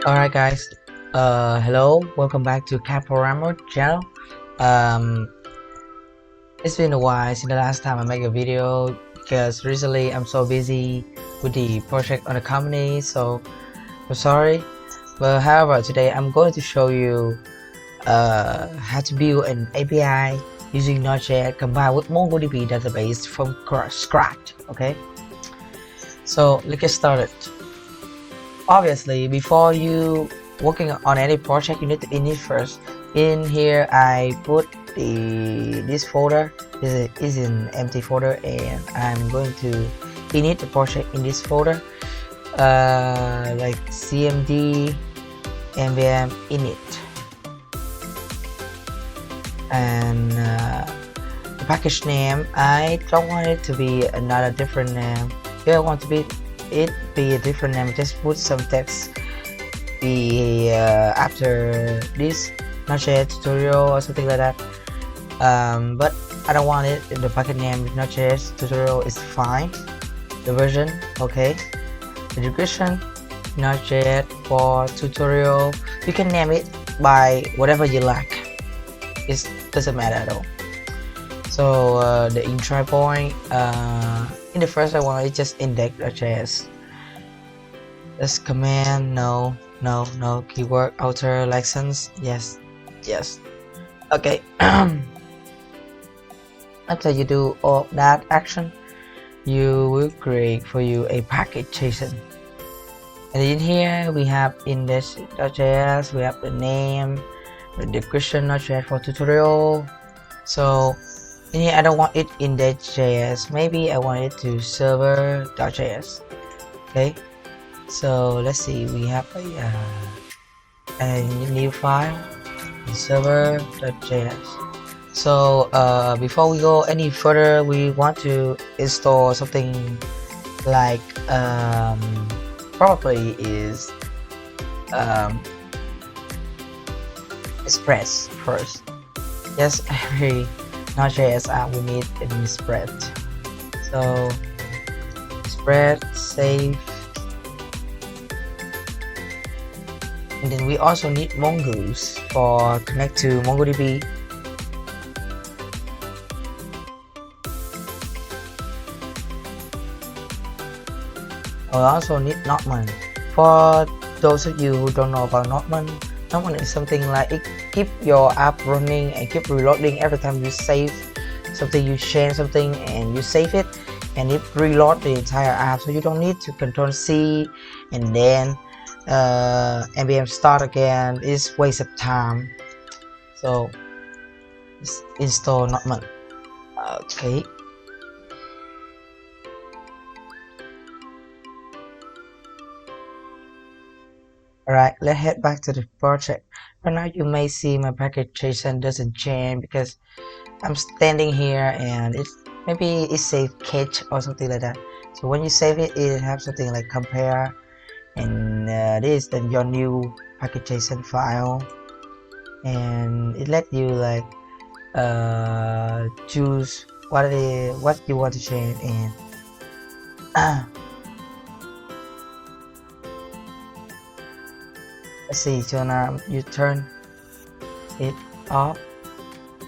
Alright guys, hello, welcome back to Caporamo channel. Um, it's been a while since the last time I make a video because recently I'm so busy with the project on the company, so I'm sorry. But however, today I'm going to show you how to build an API using Node.js combined with MongoDB database from scratch. Okay, so let's get started. Obviously, before you working on any project, you need to init first. In here I put this folder. This is an empty folder, and I'm going to init the project in this folder, like cmd npm init, and the package name, I don't want it to be another different name. If I want to be a different name, just put some text after this Node.js tutorial or something like that. But I don't want it. The packet name Node.js tutorial is fine. The version, okay. The description, Node.js for tutorial. You can name it by whatever you like. It doesn't matter at all. So the entry point, in the first one, it's just index.js. This command, no, keyword, outer license, yes. Okay. After you do all that action, you will create for you a package JSON. And in here we have index.js, we have the name, the description, Node.js for tutorial. So in here I don't want it index.js, maybe I want it to server.js. Okay, so let's see, we have a new file, server.js. So before we go any further, we want to install something like probably is Express first. Yes, every Node.js app we need an spread. So spread, save, and then we also need Mongoose for connect to MongoDB. We also need Nodman. For those of you who don't know about Nodman is something like it keep your app running and keep reloading every time you save something, you change something and you save it, and it reload the entire app, so you don't need to control C and then npm start again. It's waste of time. So let's install Nodman. Okay, alright, let's head back to the project. Right now you may see my package JSON doesn't change because I'm standing here and maybe it saved catch or something like that. So when you save it, it have something like compare, and this then your new package JSON file, and it let you like choose what you want to change. And let's see, so now you turn it off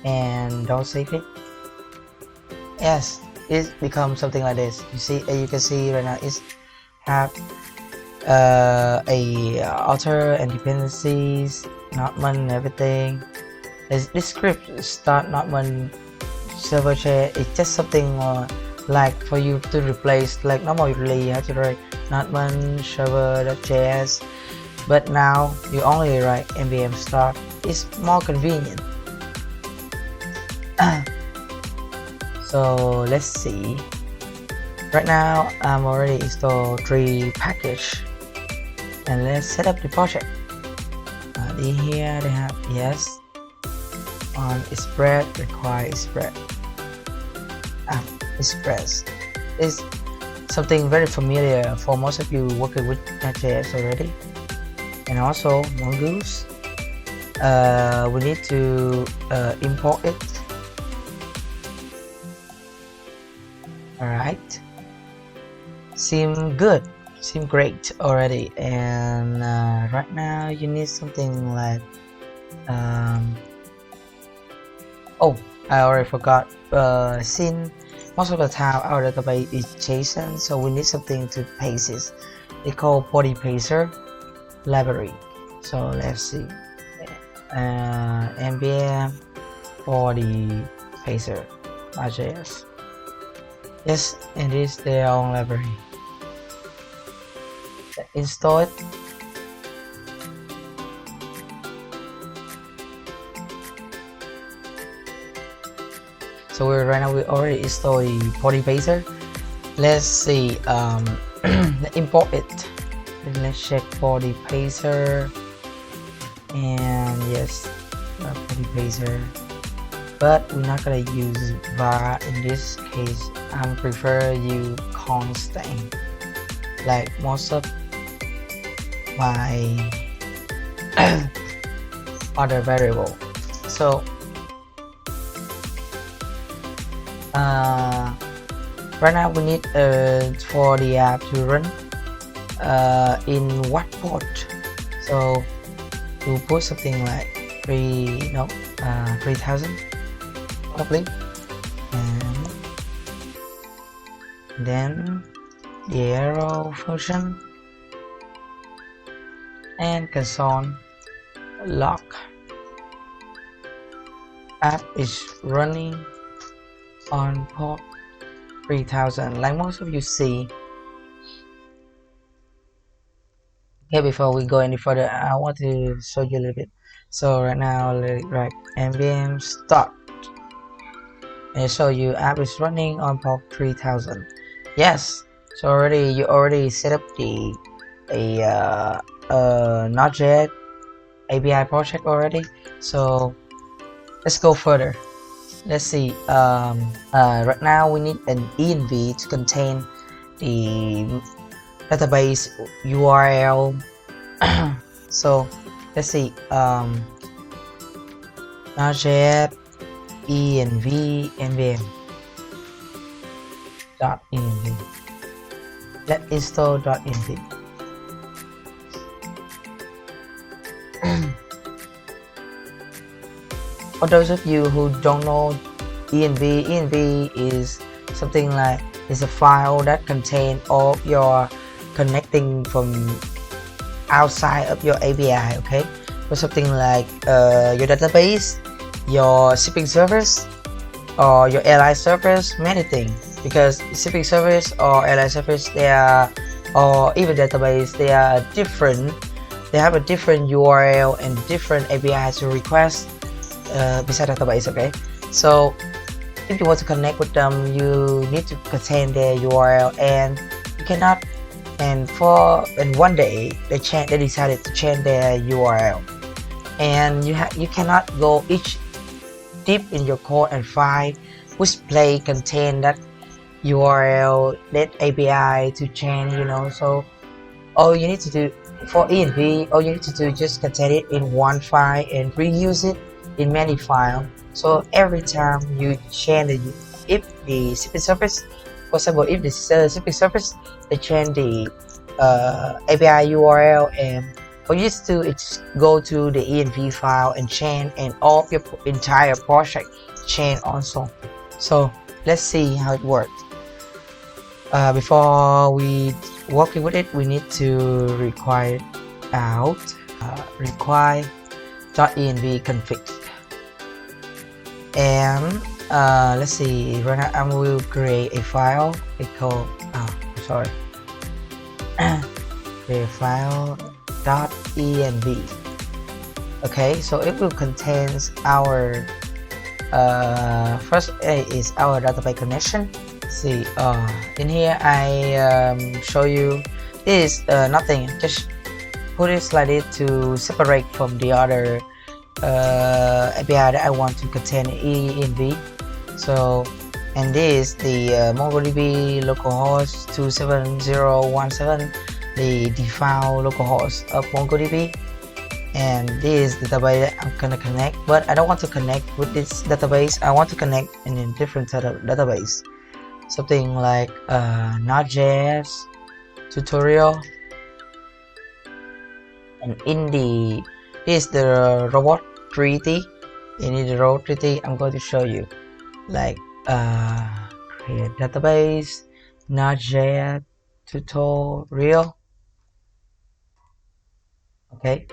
and don't save it. Yes, it becomes something like this. You can see right now it's have a author and dependencies, Nodman and everything. This script start Nodman server chat. It's just something like for you to replace, like normally you have to write Nodman server.js, but now you only write npm start. It's more convenient. So let's see. Right now I'm already installed 3 package, and let's set up the project. In here they have yes on spread, require spread. Express is something very familiar for most of you working with Node.js already. And also Mongoose, we need to import it. Alright, seem good. seem great already. And right now you need something like oh, I already forgot. Since most of the time our database is JSON, so we need something to paste it. It's called body paster library. So let's see, npm body paster node.js. Yes, and this is their own library. Install it. So right now we already installed the body paster. Let's see, import it. Let's check body paster, and yes, body paster. But we're not gonna use var in this case. I prefer use constant, like most of my other variable. So right now we need for the app to run in what port. So we'll put something like 3000 probably, and then the arrow function and console log app is running on port 3000, like most of you see. Okay, before we go any further, I want to show you a little bit. So right now, like npm start, and show you app is running on port 3000. Yes, so you already set up the Node.js API project already. So let's go further. Let's see, right now we need an env to contain the database URL. So let's see, Node.js env npm .env. Let's install .env. For those of you who don't know env is something like, it's a file that contains all your connecting from outside of your API. Okay, for something like your database, your shipping service, or your airline service, many things. Because shipping service or airline service, they are, or even database, they are different. They have a different URL and different APIs to request beside database. Okay, so if you want to connect with them, you need to contain their URL, and you cannot. And one day they decided to change their URL, and you cannot go each deep in your code and find which place contain that URL, that API to change. So all you need to do for env, all you need to do is just contain it in one file and reuse it in many files. So every time you change if the shipping service, for example, if the shipping service, they change the API URL, and all you need to do is go to the env file and change, and all your entire project change also. So let's see how it works. Before we working with it, we need to require out require.env config, and let's see, right now I will create a file. It called create file .env. Okay, so it will contains our first is our database connection. See, in here I show you this nothing, just put it slightly to separate from the other API that I want to contain env. So, and this the MongoDB localhost 27017, the default localhost of MongoDB, and this is the database that I'm gonna connect. But I don't want to connect with this database. I want to connect in a different database, something like Node.js tutorial, and in the this is the robot 3D. In the robot 3D, I'm going to show you like create database, Node.js tutorial. Okay,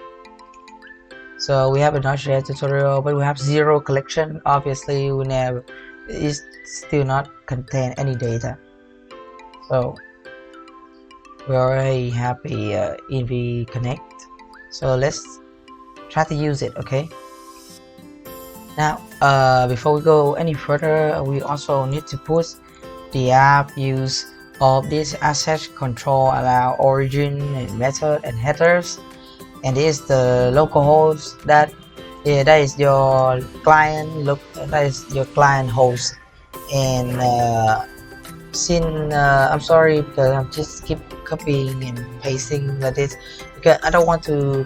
so we have a Node.js tutorial, but we have zero collection. Obviously, we never is still not contain any data. So we already have a env connect. So let's try to use it. Okay. Now, before we go any further, we also need to put the app use of this asset control allow origin and method and headers, and this is the localhost that is your client. Look, that is your client host, and since I'm sorry because I'm just keep copying and pasting like this because I don't want to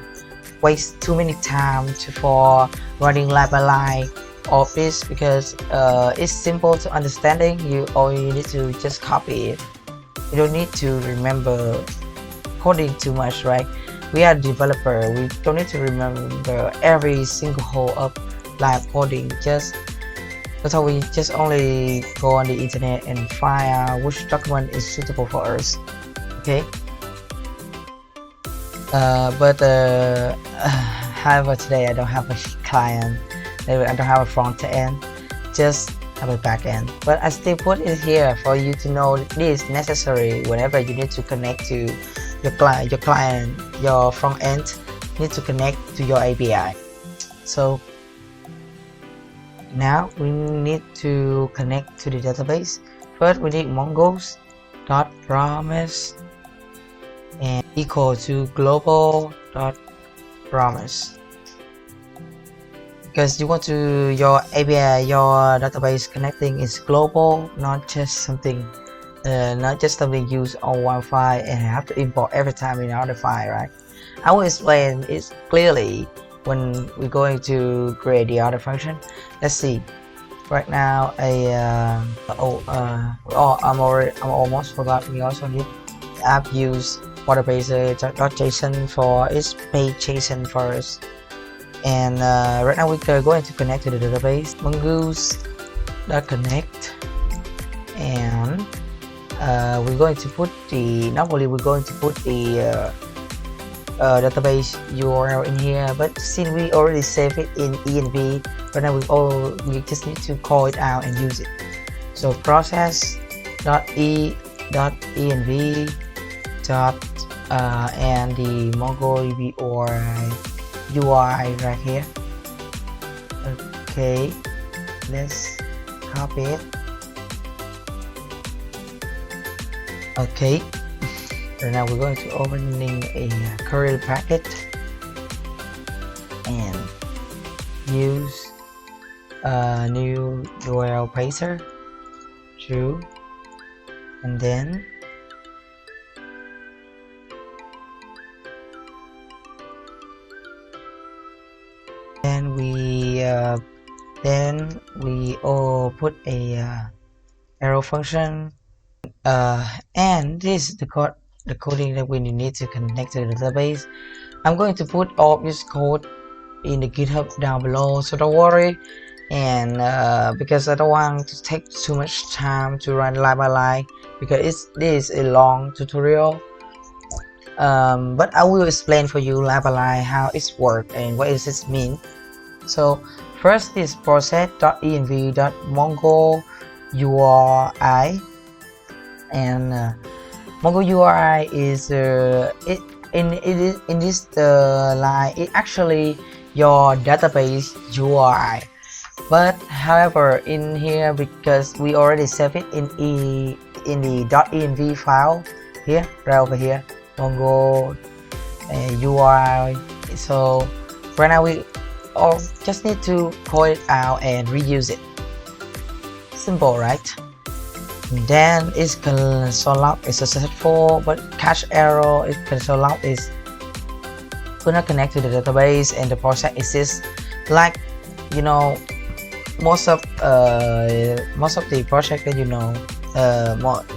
waste too many time for running line by line of this because it's simple to understanding. All you need to just copy it. You don't need to remember coding too much, right? We are developer. We don't need to remember every single whole up line coding. So we just only go on the internet and find which document is suitable for us. Okay. However, today I don't have a client. I don't have a front end, just have a back end. But I still put it here for you to know this is necessary whenever you need to connect to your client, your front end need to connect to your API. So now we need to connect to the database. First, we need mongoose.promise and equal to global.promise because you want to your API, your database connecting is global, not just something used on one file and have to import every time in another file, right? I will explain it clearly when we're going to create the other function. Let's see. Right now, I'm almost forgot. We also need app use database.json for its page JSON first. And right now we're going to connect to the database mongoose.connect, and we're going to put the normally we're going to put the database URL in here, but since we already saved it in env, right now we just need to call it out and use it. So process.env and the MongoDB or UI right here. Okay, let's copy it. Okay, right now we're going to opening a curly bracket and use a new URL paster, true, and then we all put a arrow function, and this is the coding that we need to connect to the database. I'm going to put all this code in the GitHub down below, so don't worry. And because I don't want to take too much time to run line by line because this is a long tutorial, but I will explain for you line by line how it's work and what does it mean. So first is process.env.mongo.ui, and Mongo URI is in this line it actually your database URI, but however in here because we already saved it in the .env file here, right over here, Mongo URI. So right now we just need to call it out and reuse it. Simple, right? And then its console log is successful, but cache error is console log is could not connect to the database and the process exists. Like you know, most of the project that you know,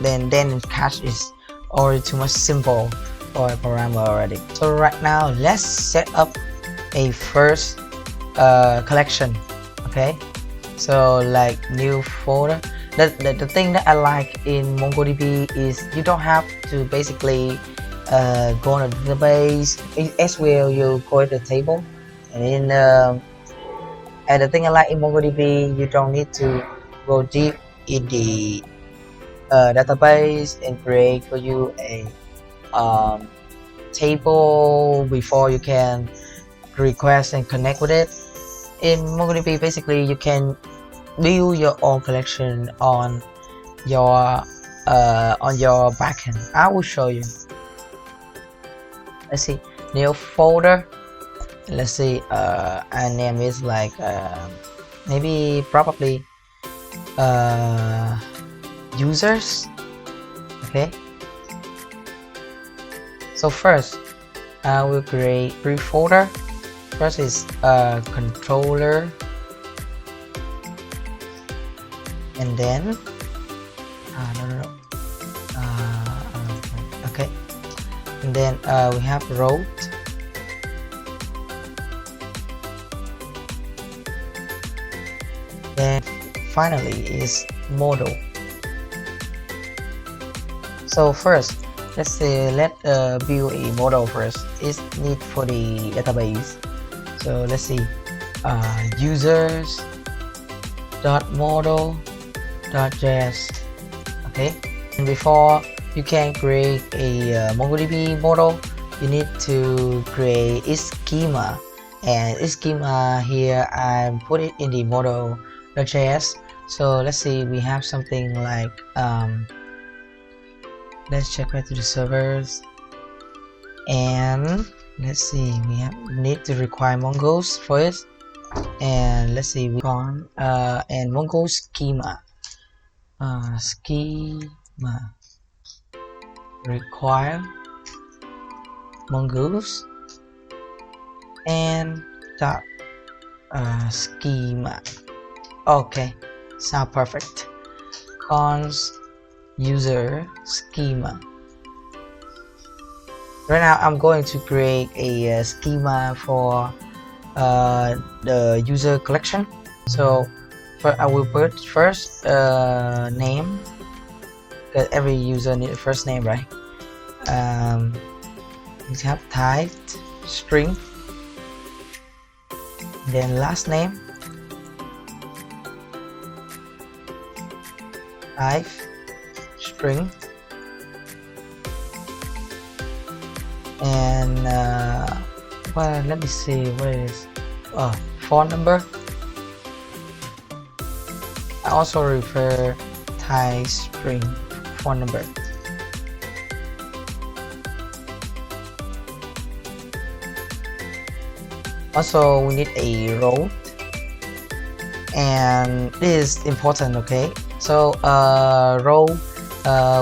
then cache is or too much simple for a parameter already. So right now let's set up a first collection. Okay, so like new folder. The thing that I like in MongoDB is you don't have to basically go on a database. As well, you go to the table, and then and the thing I like in MongoDB, you don't need to go deep in the database and create for you a table before you can request and connect with it. In MongoDB, basically you can build your own collection on your backend. I will show you. Let's see, new folder. Let's see, our name is like maybe probably users. Okay, so first I will create three folder. First is controller, and then okay, and then we have route, then finally is model. So first let's say build a model first. It's need for the database. So let's see, users dot model.js. okay, and before you can create a MongoDB model, you need to create its schema, and its schema here I put it in the model.js. So let's see, we have something like let's check back to the servers, and let's see, we need to require Mongo's for it, and let's see, we gone and Mongo schema require Mongo's and dot schema. Okay, sound perfect. Cons user schema. Right now I'm going to create a schema for the user collection. So I will put first name, because every user needs a first name, right? We have type string, then last name, type string, and well, let me see, what is phone number. I also refer type string phone number. Also we need a row, and this is important. Okay, so row,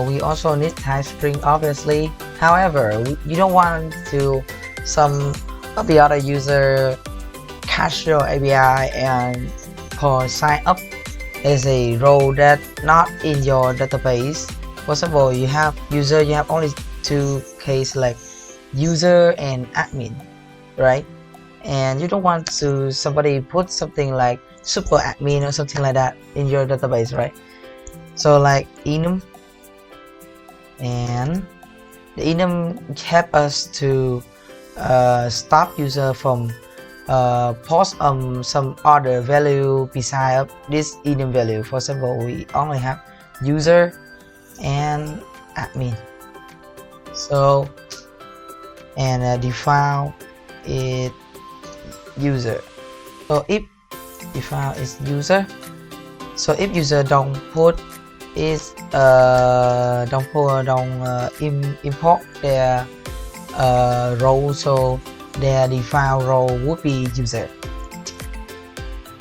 we also need type string obviously. However, you don't want to some of the other user cache your API and for sign up as a role that not in your database. For example, you have user, you have only two cases like user and admin, right? And you don't want to somebody put something like super admin or something like that in your database, right? So like enum, and the enum help us to stop user from post some other value beside this enum value. For example, we only have user and admin. So and default is user. So if default is user, so if user don't put is import their role, so their default role would be user.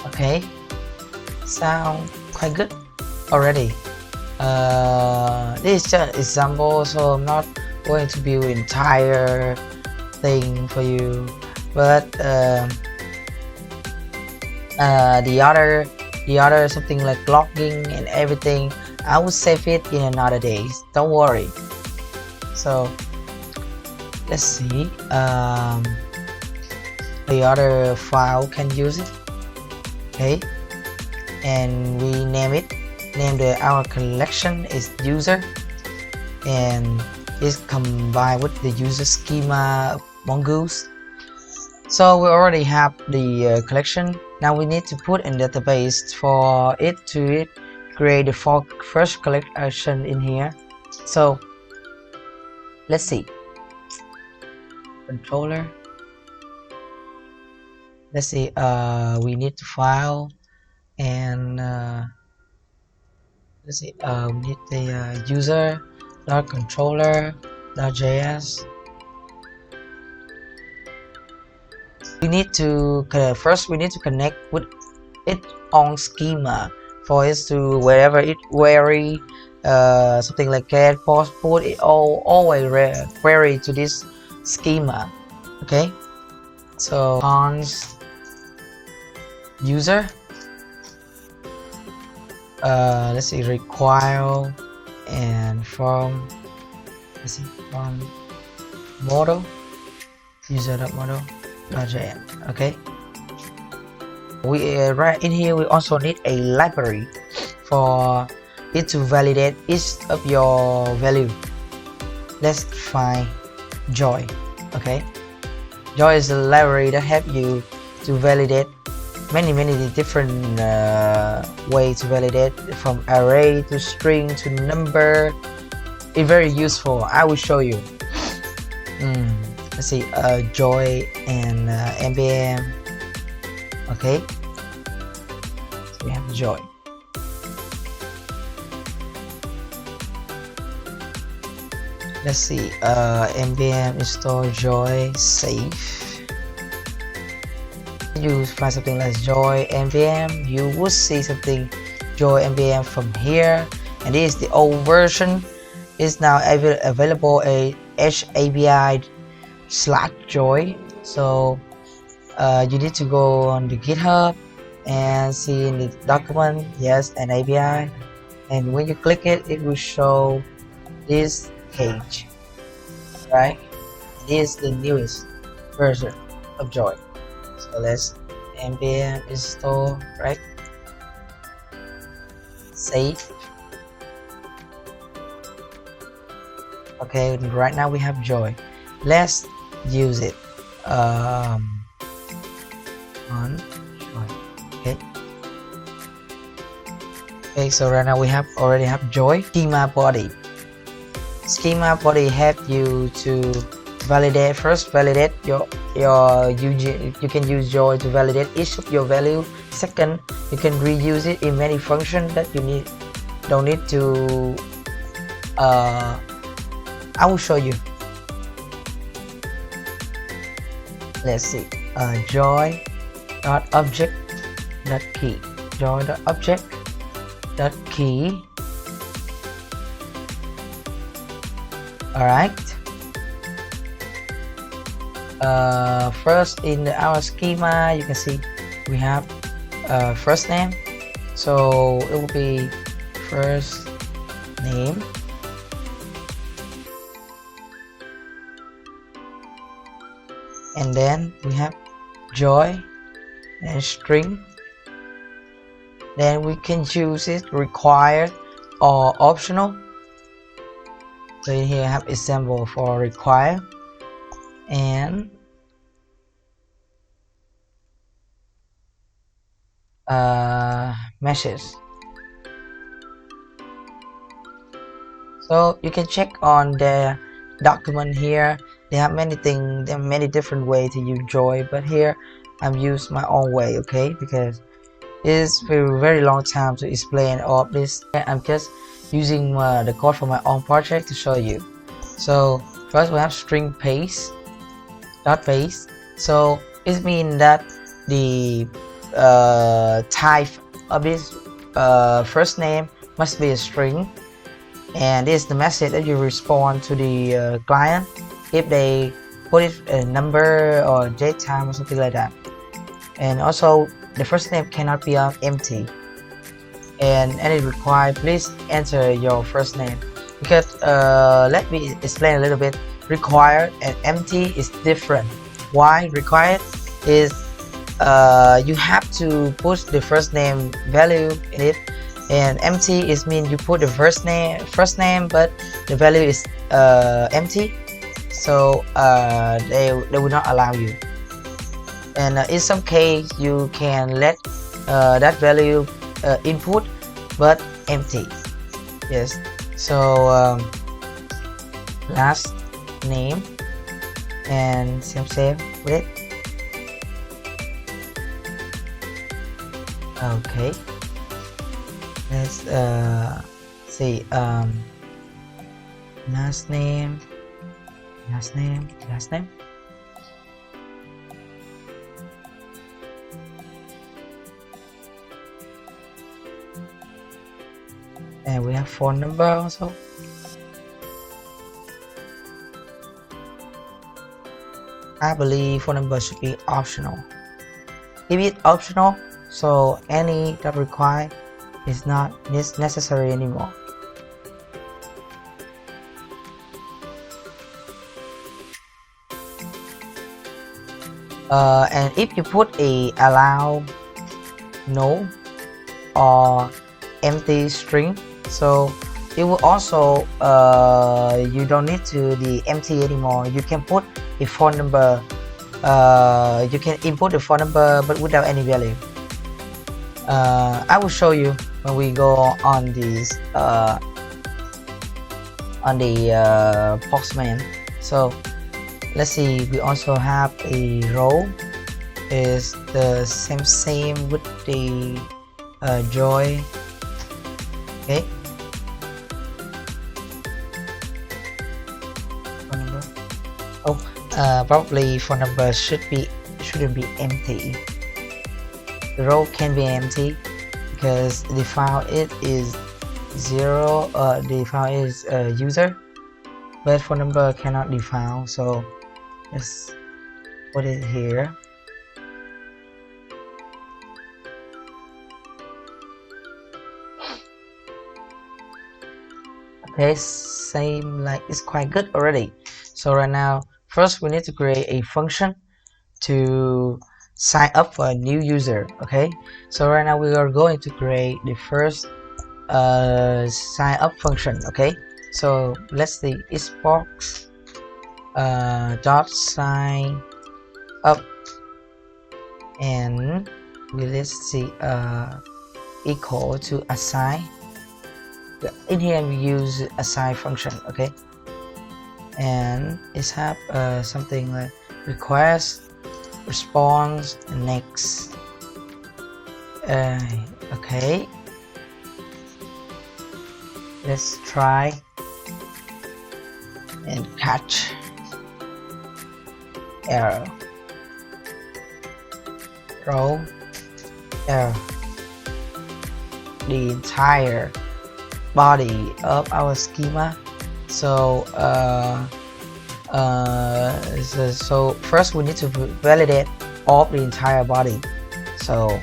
Okay, sound quite good already. This is just an example, so I'm not going to build entire thing for you, but the other something like logging and everything, I will save it in another days. Don't worry. So let's see, the other file can use it. Okay, and we name our collection is user, and it's combined with the user schema mongoose. So we already have the collection. Now we need to put in database for it to create the first collection in here. So let's see, controller. Let's see, we need to file, and let's see, we need the user dot controller dot js. We need to first we need to connect with it on schema for it to wherever it query something like get passport, it always query to this schema. Okay, so cons user, let's see, require, and from, let's see, from model user.model.js. okay, we right in here we also need a library for it to validate each of your value. Let's find joy. Okay, joy is the library that help you to validate many different ways to validate, from array to string to number. It's very useful. I will show you. Let's see, joy and npm. Okay, so we have joy. Let's see, npm install joy safe. You find something like joy npm, you would see something joy npm from here, and this is the old version. Is now available a hapi/joy. So you need to go on the GitHub and see in the document, yes, an API, and when you click it, it will show this page, right? This is the newest version of joy. So let's npm install, right, save. Okay, right now we have joy. Let's use it on joy. Okay, so right now we already have joy. Schema body help you to validate your you can use joy to validate each of your value. Second, you can reuse it in many functions that you don't need to I will show you. Let's see, joy dot object dot key, joy dot object dot key. All right, first in our schema you can see we have first name, so it will be first name, and then we have joy and string. Then we can choose it required or optional. So in here I have example for required, and message. So you can check on the document here. They have many things, there are many different ways to use joy, but here I'm used my own way, okay, because it's very long time to explain all of this. I'm just using the code for my own project to show you. So first we have string paste dot paste. So it means that the type of this first name must be a string, and this is the message that you respond to the client if they put it a number or date time or something like that. And also the first name cannot be empty, and it required please enter your first name. because let me explain a little bit. Required and empty is different. Why? Required is you have to put the first name value in it, and empty is mean you put the first name but the value is empty, so they will not allow you. And in some case you can let that value input but empty. Yes, so last name and save with it. Okay, let's see, last name, and we have phone number also. I believe phone number should be optional. If it's optional, so any that required is not necessary anymore. And if you put a allow, no, or empty string, so it will also you don't need to the empty anymore. You can put a phone number, you can input the phone number but without any value. I will show you when we go on this on the Postman. So let's see, we also have a row is the same with the joy. Okay, phone number. Oh, probably phone number shouldn't be empty. The row can be empty because the file it is zero. The file is user, but phone number cannot be found. So let's put it here. Okay, same, like it's quite good already. So right now, first we need to create a function to sign up for a new user. Okay, so right now we are going to create the first sign up function. Okay, so let's see, xbox dot sign up, and let's see equal to assign. In here we use assign function. Okay, and it's have something like request, response, and next. Okay, let's try and catch error, row error. The entire body of our schema. So so first we need to validate all the entire body. So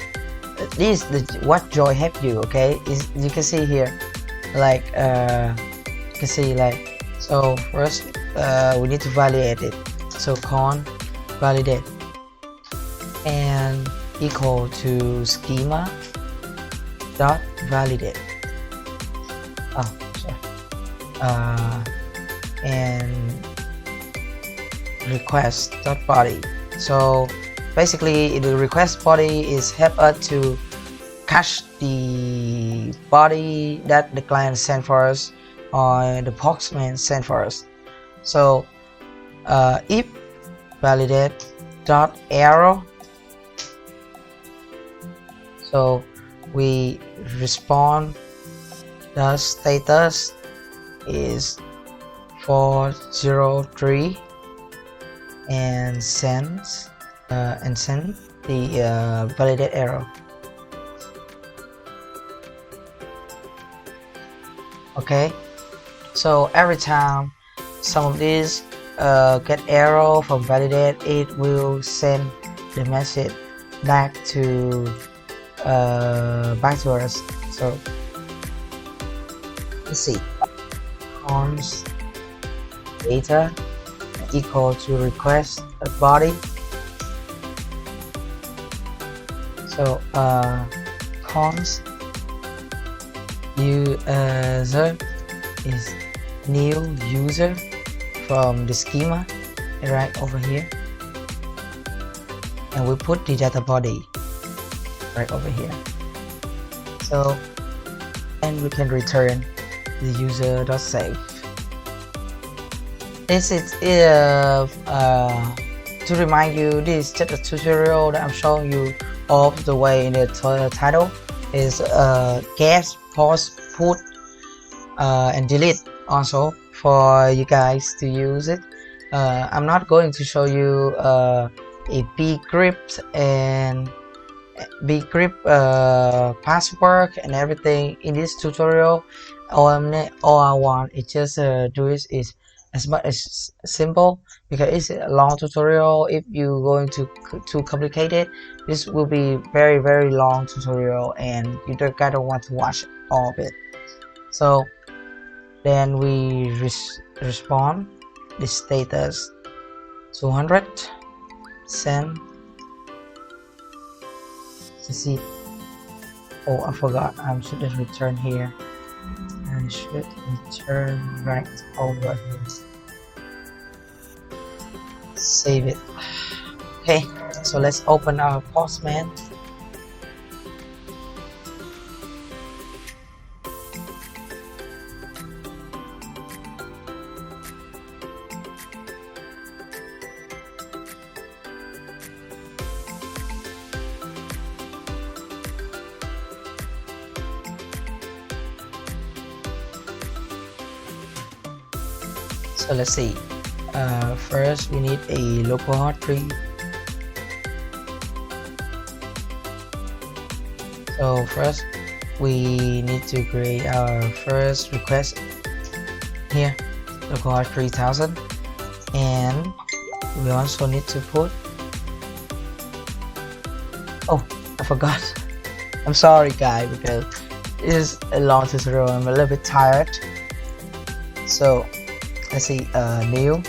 this is what joy help you. Okay, is you can see here, like you can see, like, so first we need to validate it. So con validate and equal to schema dot validate. Oh, sorry. And request dot body. So basically the request body is help us to cache the body that the client sent for us or the Postman sent for us. So if validate dot arrow, so we respond the status is 403 and send the validate arrow. Okay, so every time some of these get error from validate, it will send the message back to us. So let's see. const data equal to request body. So const user is new user from the schema right over here, and we put the data body right over here. So and we can return the user.save. This is to remind you, this is just a tutorial that I'm showing you of the way in the title is get, pause, put, and delete also for you guys to use it. I'm not going to show you a bcrypt and bcrypt password and everything in this tutorial. All I want is just do is as much as simple, because it's a long tutorial. If you're going to too complicated, this will be very long tutorial and you don't want to watch all of it. So then we respond the status 200 send. You see, oh, I forgot, I should just return here. I should return right over here. Save it. Okay, so let's open our Postman. So let's see. First we need a localhost 3. So first we need to create our first request here, localhost 3000, and we also need to put, oh, I forgot. I'm sorry guys, because it is a long tutorial. I'm a little bit tired. So let's see, new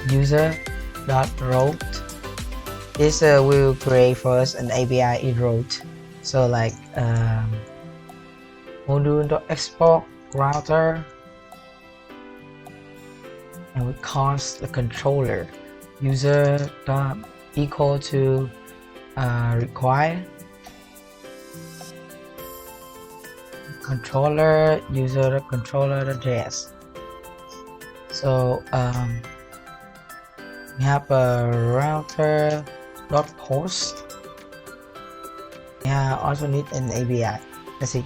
user dot route. This will create first an API in route. So like module.export router, and we const the controller user dot equal to require controller user controller.js. So we have a router dot host. Yeah, also need an API. Let's see.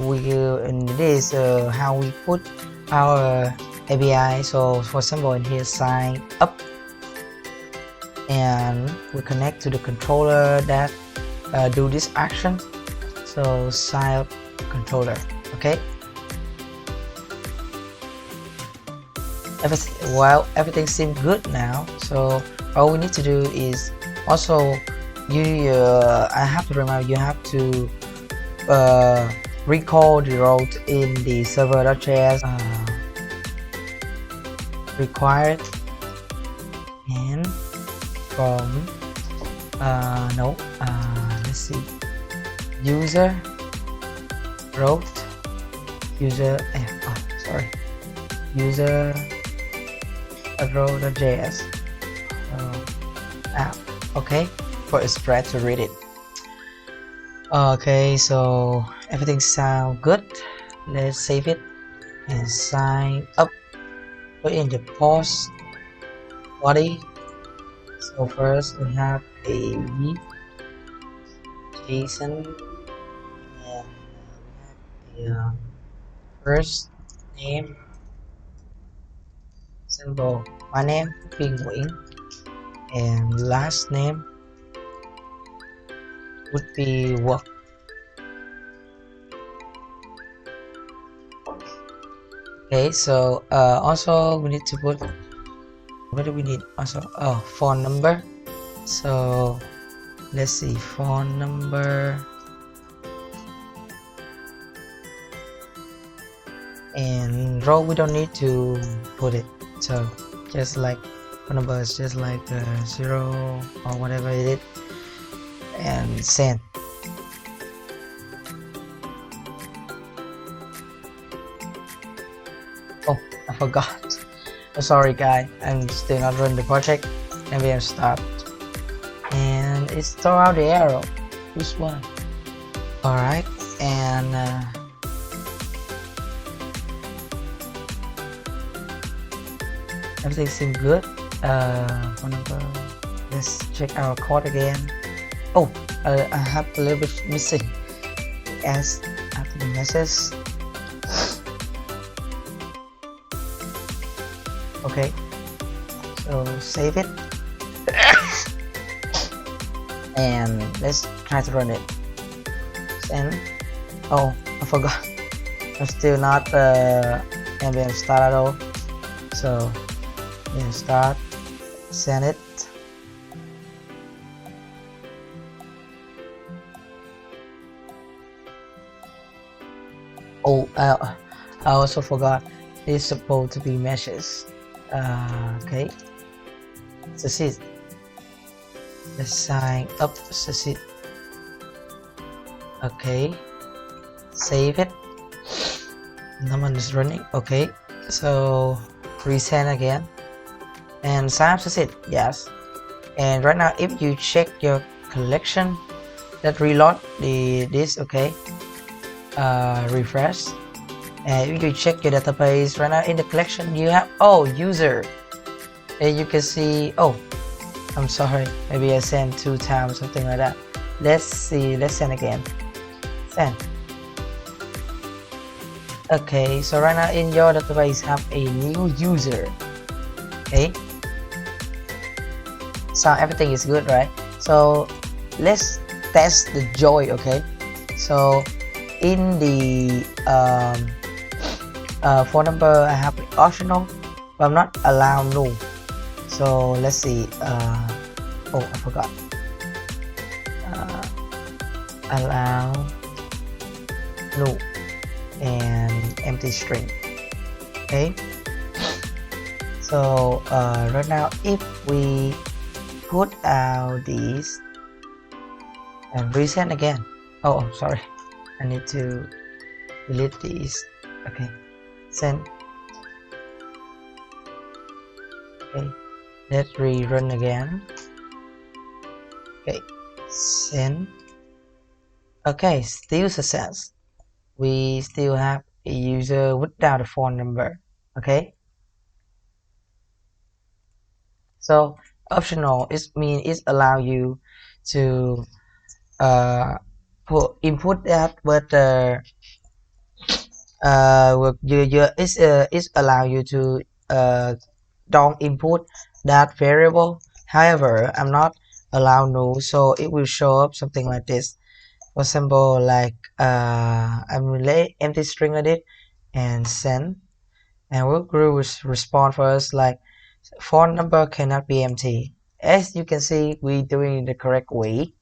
We in this how we put our API. So for example, in here, sign up, and we connect to the controller that do this action. So sign up controller. Okay. Everything seems good now. So all we need to do is also I have to remind you have to recall the route in the server.js required, and from let's see, user route user route.js app. Okay, for a spread to read it. Okay, so everything sounds good. Let's save it and sign up. Put in the post body. So first we have a JSON, and we have the first name, symbol, my name Nguyen, and last name would be work. Okay, so also we need to put, what do we need also? Oh, phone number. So let's see, phone number. and row we don't need to put it, so just like phone number is just like 0 or whatever it is, and send. Oh, I forgot. I'm sorry guys, I'm still not run the project. Maybe I'll start, and it's throw out the arrow. Which one? All right, and everything seems good. Whenever, let's check our code again. Oh, I have a little bit missing as after the message. Okay, so save it and let's try to run it. Send. Oh, I forgot. I'm still not npm start at all. So start, send it. Oh, I also forgot. It's supposed to be meshes. Okay. Succeed. Let's sign up. Succeed. Okay. Save it. No one is running. Okay. So resend again. And sign up. Succeed. Yes. And right now, if you check your collection, that reload this. Okay. Refresh. And if you check your database right now in the collection, you have user, and you can see I'm sorry, maybe I sent 2 times, something like that. Let's see, let's send again. Send. Okay, so right now in your database have a new user. Okay, so everything is good, right? So let's test the joy. Okay, so in the phone number I have optional, but I'm not allow null. So let's see. Oh, I forgot. Allow null and empty string. Okay. So right now, if we put out these and resend again. Oh, sorry. I need to delete these. Okay. Send. Okay, let's rerun again. Okay, send. Okay, still success. We still have a user without a phone number. Okay, so optional it allow you to input that, but it's allow you to don't input that variable. However, I'm not allow null, so it will show up something like this. For example, like I'm relay empty string edit and send, and will respond for us like phone number cannot be empty. As you can see, we doing it the correct way.